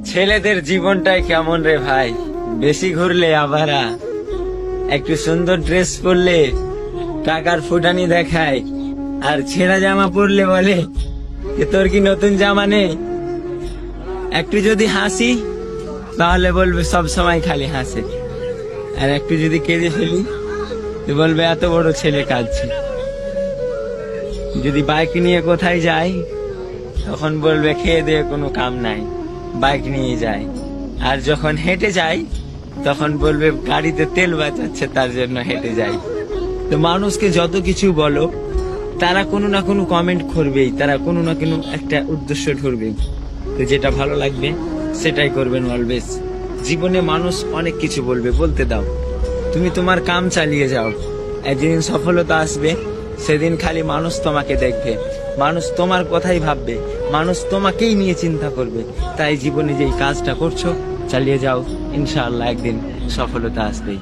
ছেলেদের জীবনটাই কেমন রে ভাই, বেশি ঘুরলে আবারা, একটু সুন্দর ড্রেস পরলে টাকার ফুটানি দেখায়, আর ছেঁড়া জামা পরলে বলে যে তোর কি নতুন জামা নেই। একটু যদি হাসি তাহলে বলবে সব সময় খালি হাসে, আর একটু যদি কেঁদে ফেলি তো বলবে এত বড় ছেলে কাঁদছে। যদি বাইক নিয়ে কোথায় যাই তখন বলবে খেয়ে দিয়ে কোনো কাম নাই, বাইক নিয়ে যায়। আর যখন হেঁটে যাই তখন বলবে গাড়িতে তেল বাঁচাচ্ছে তার জন্য হেঁটে যাই। তো মানুষকে যত কিছু বলো, তারা কোনো না কোনো কমেন্ট করবেই, তারা কোনো না কোনো একটা উদ্দেশ্য ধরবেই। তো যেটা ভালো লাগবে সেটাই করবেন অলওয়েজ। জীবনে মানুষ অনেক কিছু বলবে, বলতে দাও, তুমি তোমার কাম চালিয়ে যাও। একদিন সফলতা আসবে, সেদিন খালি মানুষ তোমাকে দেখবে, মানুষ তোমার কথাই ভাববে, মানুষ তোমাকেই নিয়ে চিন্তা করবে। তাই জীবনে যেই কাজটা করছো চালিয়ে যাও, ইনশাআল্লাহ একদিন সফলতা আসবেই।